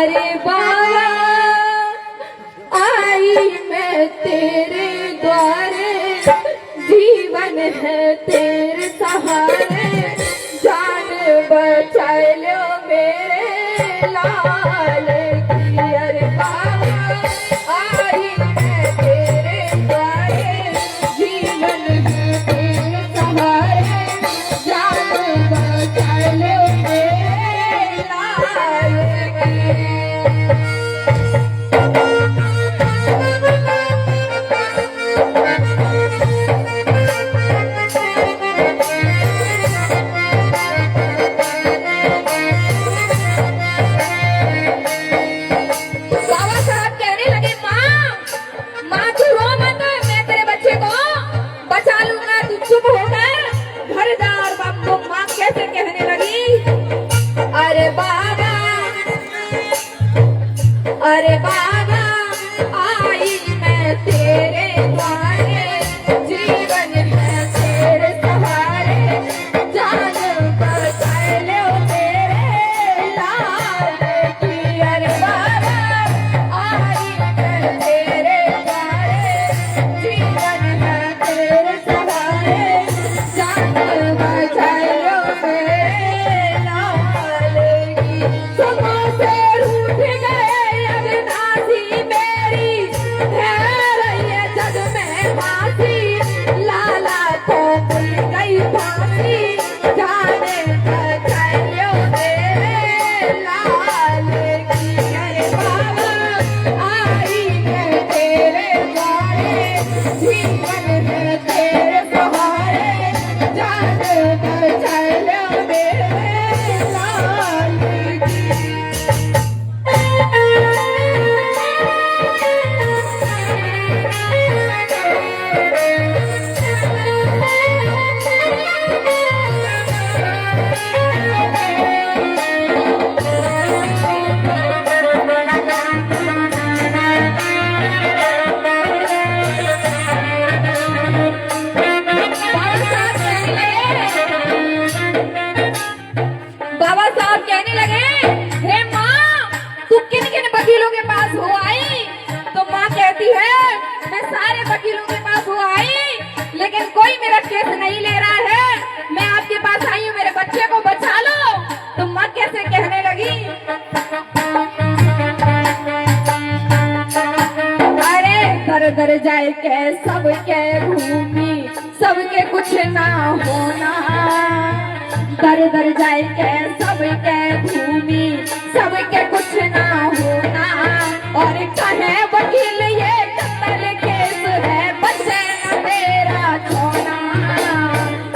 अरे बाबा आई मैं तेरे द्वारे, जीवन है तेरे सहारे, जान बचा लो मेरे लाल की। अरे बाबा आई मैं तेरे द्वारे, जीवन है तेरे सहारे, जान बचा लो मेरे लाल की। बाबा साहब कहने लगे, माँ तू रो मत, मैं तेरे बच्चे को बचा लूंगा, तू चुप होकर घर जा। और बाप को माँ कैसे कहने लगी, अरे बाबा आई मैं तेरे द्वारे, जीवन है तेरे सहारे, जान बचा लो मेरे लाल की। अरे बाबा आई मैं तेरे द्वारे, जीवन है तेरे सहारे, जान बचा लो मेरे लाल की। सुबह से रूठ गए अविनाशी मेरी, है रही है जग में फांसी, लाला को मिल गई फांसी, जाने बचा लो मेरे लाल की। अरे बाबा आई मैं तेरे द्वारे, जीवन है तेरे सहारे, जान बचा लो मेरे लाल की। बाबा साहब कहने लगे, हे माँ तू किन किन वकीलों के पास हो आई? तो माँ कहती है, मैं सारे वकीलों के पास हो आई, लेकिन कोई मेरा केस नहीं ले रहा है। मैं आपके पास आई हूँ, मेरे बच्चे को बचा लो। तो माँ कैसे कहने लगी, अरे दर दर जाए के सबके घूमी, सबके कुछ ना होना, दर दर जाए के सबके घूमी, सबके कुछ ना होना। और कहे वकील ये कत्ल केस है, बचे न तेरा छोना,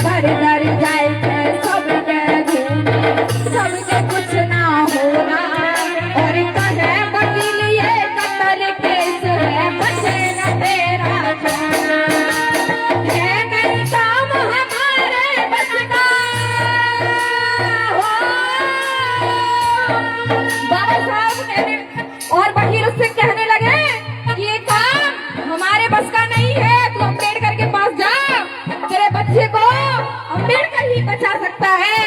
दर दर जाए के सबके घूमी, सबके कुछ ना होना। और कहे वकील ये कत्ल केस है, बचे न तेरा छोना, है नहीं काम हमारे बस का। बाबा साहब कहने और वकील उससे कहने लगे कि ये काम हमारे बस का नहीं है, तू अम्बेडकर के पास जा, तेरे बच्चे को अम्बेडकर ही बचा सकता है।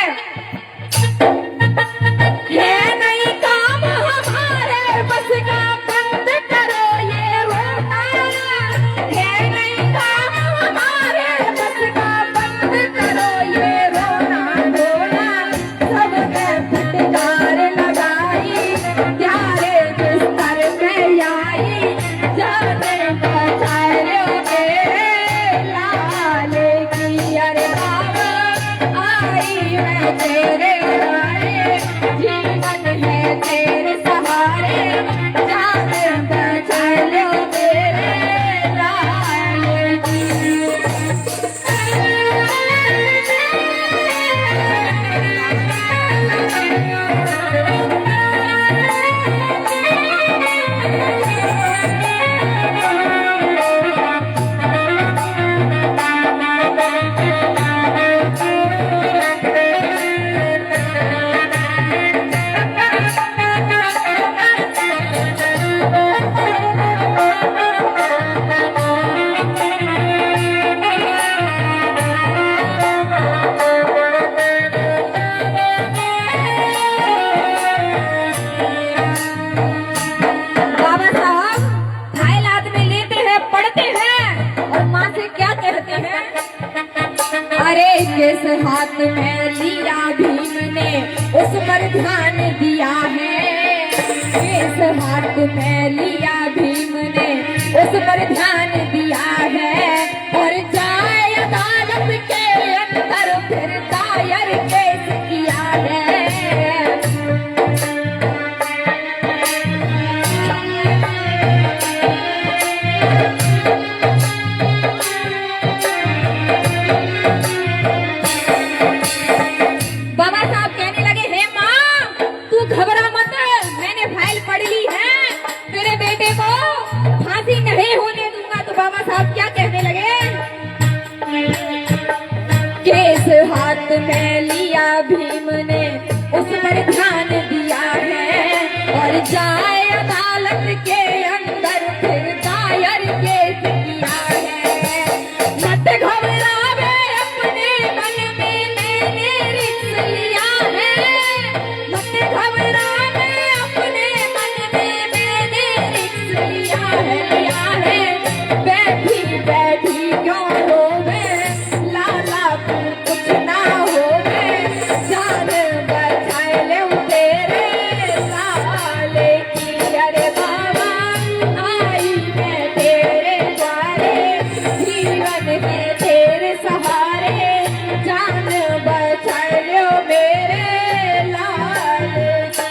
ये नहीं काम हमारे बस का, बंद करो ये रोना, ये नहीं काम हमारे बस का, बंद करो ये रोना धोना। सबके फटकार लगाई, प्यारे बिस्तर में आई, जाने बचा लो मेरे लाल की। अरे बाबा आई मैं तेरे द्वारे, जीवन है तेरे सहारे, जाने बचा लो मेरे लाल की। में लिया भीम ने उस पर ध्यान दिया है, और जाए अदालत के अंदर फिर दायर केस किया है। बाबा साहब कहने लगे, हे माँ तू घबरा मत, मैंने फाइल पढ़ ली है, तेरे बेटे को फांसी नहीं होने दूंगा। तो बाबा साहब क्या कहने लगे, केस हाथ में लिया भीम ने उस पर ध्यान दिया है, और जाए अदालत के अंदर फिर दायर केस किया है। मत घबरावे अपने मन में, मैंने रिस्क लिया है। मत घबरावे अपने मन में, मैंने रिस्क लिया है। बैठी बैठी क्यों रोवे, लाला को कुछ ना होवे, जान बचाए ले तेरे लाले की। अरे बाबा आई मैं तेरे द्वारे, जीवन है तेरे सहारे, जान बचाए लो मेरे लाले की।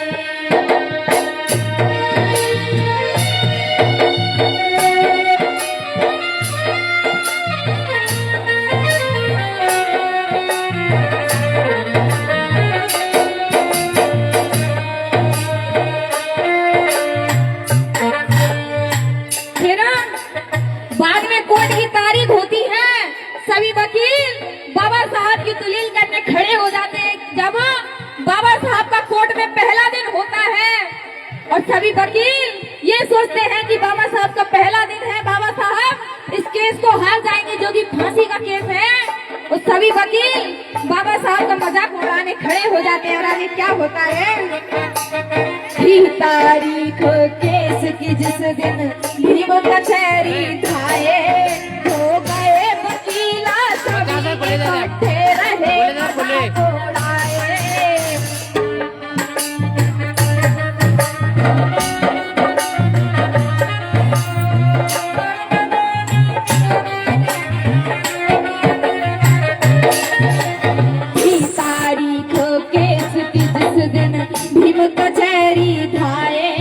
फिर बाद में कोर्ट की तारीख होती है, सभी वकील बाबा साहब की दलील करने खड़े हो जाते हैं। जब बाबा साहब का कोर्ट में पहला दिन होता है और सभी वकील ये सोचते हैं कि बाबा साहब का पहला दिन है, बाबा साहब इस केस को हार जाएंगे जो कि फांसी का केस है। और सभी वकील बाबा साहब का मजाक उड़ाने खड़े हो जाते हैं। और आगे क्या होता है, थी तारीख केस की जिस दिन भीम कचहरी धाये, हो गए वकीला सभी इकट्ठे रहे मजाक उड़ाए। तारीख केस की जिस दिन भीम कचहरी धाये,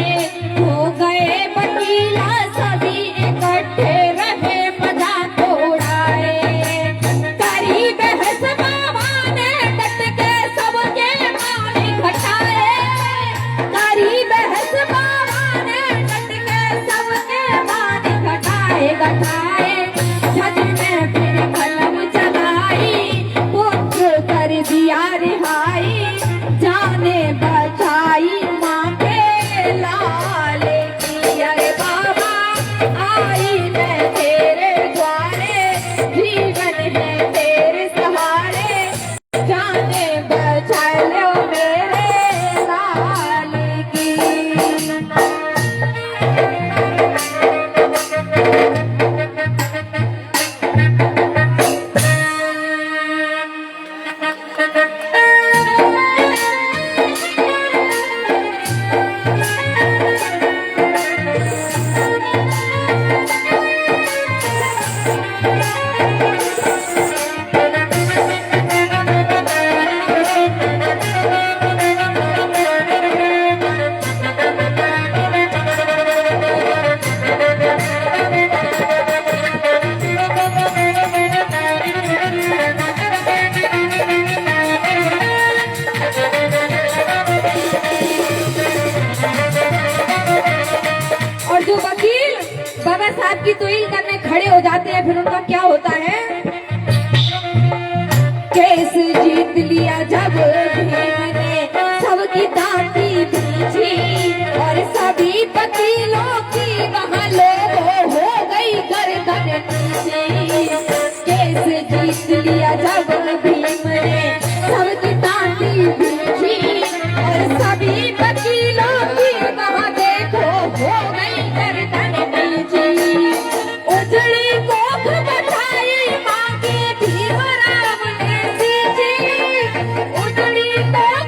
हो गए वकीला सभी इकट्ठे रहे मजाक उड़ाए। करी बहस बाबा ने डट के सबके मान घटाए, करी बहस बाबा ने डट के सबके मान घटाए। जज ने फिर कलम चलाई, पुत्र कर दिया रिहाई, जाने बचाई माँ के लाले की। अरे बाबा आई मैं तेरे द्वारे, जीवन है तेरे सहारे, जाने बचा लो मेरे लाले की। बाबा साहब की तोइल करने खड़े हो जाते हैं। फिर उनका क्या होता है, केस जीत लिया जब भीम ने सबकी दांती भींची, और सभी वकीलों की वहाँ लोगों हो गई गर्दन नीची। केस जीत लिया जब भीम ने सबकी दांती भींची, और सभी वकीलों की वहाँ देखो हो गई गर्दन नीची। उजड़ी कोख बचाई माँ की भीम राम ने सींची, उजड़ी कोख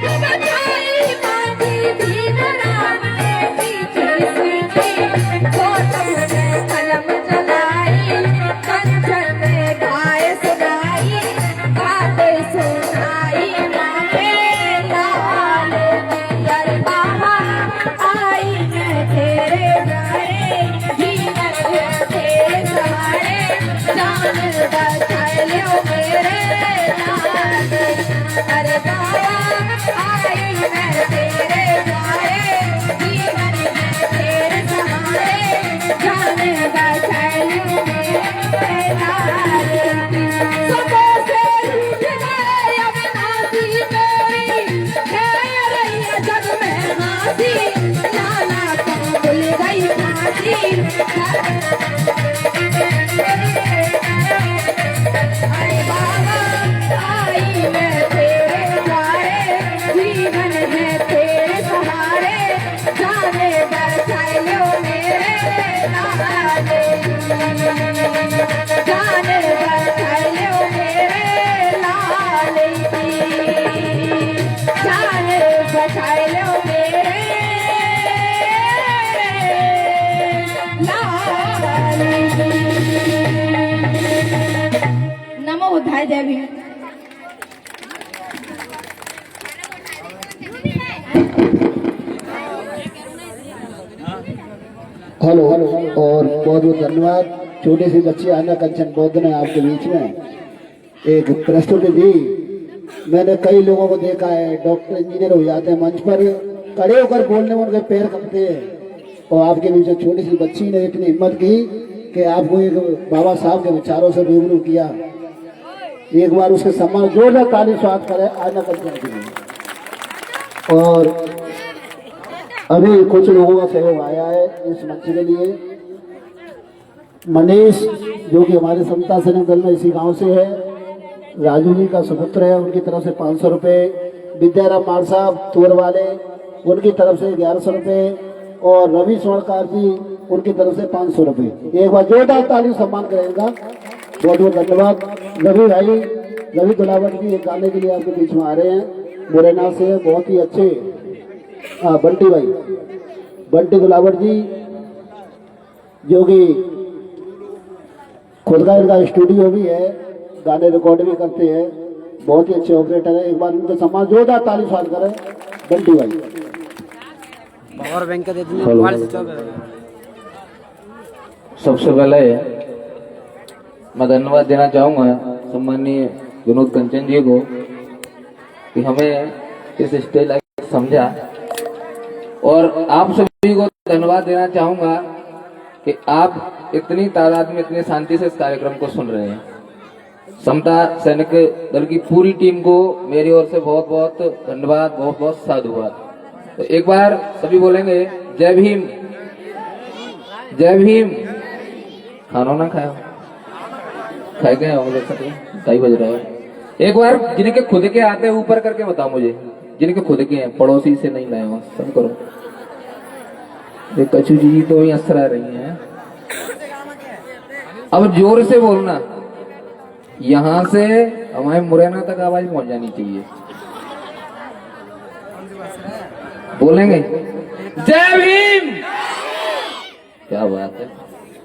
अरे बाबा आई मैं तेरे द्वारे, जीवन है तेरे सहारे, जाने बचाइयो मेरे लाले। सबों से रूठ गए अविनाशी मेरी, है रही जग में हाथी, लाला को भूल गई फांसी। अरे बाबा आई मैं तेरे द्वारे, जीवन है तेरे सहारे, जाने बचाए लो मेरे लाले, जाने बचाए लो मेरे लाले की, जाने बचाए लो मेरे लाले की। नमो बुद्धाय जय भीम। हेलो और बहुत बहुत धन्यवाद। छोटी सी बच्ची आना कंचन बौद्ध ने आपके बीच में एक प्रस्तुति दी। मैंने कई लोगों को देखा है, डॉक्टर इंजीनियर हो जाते हैं, मंच पर खड़े होकर बोलने में उनके पैर कंपते हैं, और आपके बीच में छोटी सी बच्ची ने इतनी हिम्मत की कि आपको एक बाबा साहब के विचारों से रूबरू किया। एक बार उसके सम्मान जोरदार ताली स्वागत करें आना कंचन के लिए। और अभी कुछ लोगों का सहयोग आया है इस मंच के लिए। मनीष जो कि हमारे समता सैनिक दल में इसी गांव से है, राजू जी का सुपुत्र है, उनकी तरफ से 500 रुपये, विद्याराम मार साहब तोर वाले उनकी तरफ से 1100 रुपये, और रवि स्वर्णकार जी उनकी तरफ से 500 रुपये। एक बार जोरदार ताली सम्मान करेगा। बहुत बहुत धन्यवाद। रवि भाई, रवि दुलावट जी एक गाने के लिए आपके बीच में आ रहे हैं, मुरैना से, बहुत ही अच्छे। बंटी भाई, बंटी दुलावट जी जो कि खुद का इनका स्टूडियो भी है, गाने रिकॉर्ड भी करते हैं, बहुत ही अच्छे ऑपरेटर है। एक बार उनके सम्मान जोरदार ताली स्वागत करें बंटी भाई। पावर बैंक का दे दीजिए। सबसे पहले मैं धन्यवाद देना चाहूँगा सम्माननीय विनोद कंचन जी को कि हमें इस स्टेज लाइक समझा, और आप सभी को धन्यवाद देना चाहूँगा कि आप इतनी तादाद में इतनी शांति से इस कार्यक्रम को सुन रहे हैं। समता सैनिक दल की पूरी टीम को मेरी ओर से बहुत बहुत धन्यवाद, बहुत बहुत साधुवाद। तो एक बार सभी बोलेंगे जय भीम, जय भीम। खाना ना खाया, खाए गए होंगे, कई बज रहा है। एक बार जिनके खुद के आते हैं ऊपर करके बताओ मुझे, जिनके खुद के हैं, पड़ोसी से नहीं लाए हो, सब करो। ये कचू जी तो ही असरा रही हैं। अब जोर से बोलना, यहां से हमारे मुरैना तक आवाज पहुंच जानी चाहिए। बोलेंगे जय भीम। क्या बात है,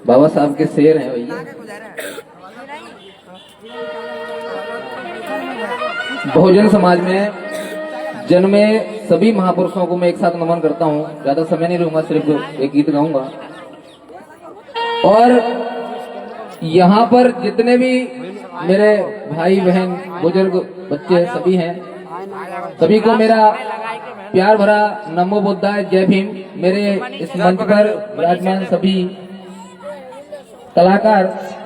बाबा साहब के शेर हैं भैया। बहुजन समाज में जन्मे सभी महापुरुषों को मैं एक साथ नमन करता हूँ। ज्यादा समय नहीं लूंगा, सिर्फ एक गीत गाऊंगा। और यहाँ पर जितने भी मेरे भाई बहन बुजुर्ग बच्चे सभी हैं, सभी को मेरा प्यार भरा नमो बुद्धाय जय भीम। मेरे इस मंच पर विराजमान सभी कलाकार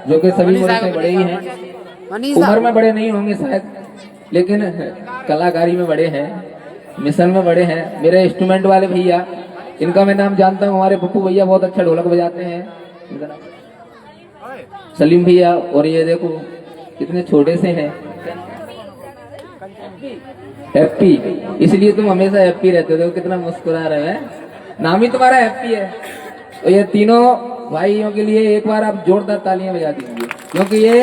जो कि सभी मुझसे बड़े ही हैं, उम्र में बड़े नहीं होंगे शायद, लेकिन कलाकारी में बड़े हैं, मिशन में बड़े हैं। मेरे इंस्ट्रूमेंट वाले भैया, इनका मैं नाम जानता हूँ, हमारे पप्पू भैया बहुत अच्छा ढोलक बजाते हैं, सलीम भैया। और ये देखो कितने छोटे से हैं, हैप्पी, इसलिए तुम हमेशा हैप्पी रहते हो, कितना मुस्कुरा रहे हैं, नाम ही तुम्हारा हैप्पी है। तो ये तीनों भाइयों के लिए एक बार आप जोरदार तालियां बजा दीजिए, क्योंकि ये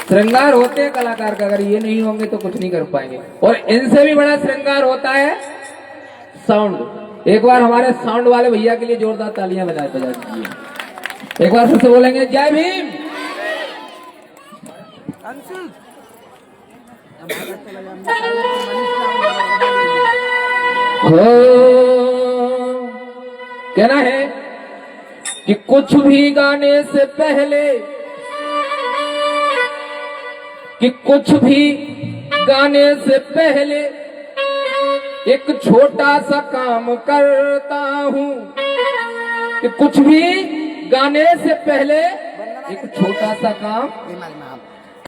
श्रृंगार होते हैं कलाकार का, अगर ये नहीं होंगे तो कुछ नहीं कर पाएंगे। और इनसे भी बड़ा श्रृंगार होता है साउंड। एक बार हमारे साउंड वाले भैया के लिए जोरदार तालियां बजा दीजिए। एक बार फिर से बोलेंगे जय भीम। कहना है कि कुछ भी गाने से पहले, कि कुछ भी गाने से पहले एक छोटा सा काम करता हूँ कि कुछ भी गाने से पहले एक छोटा सा काम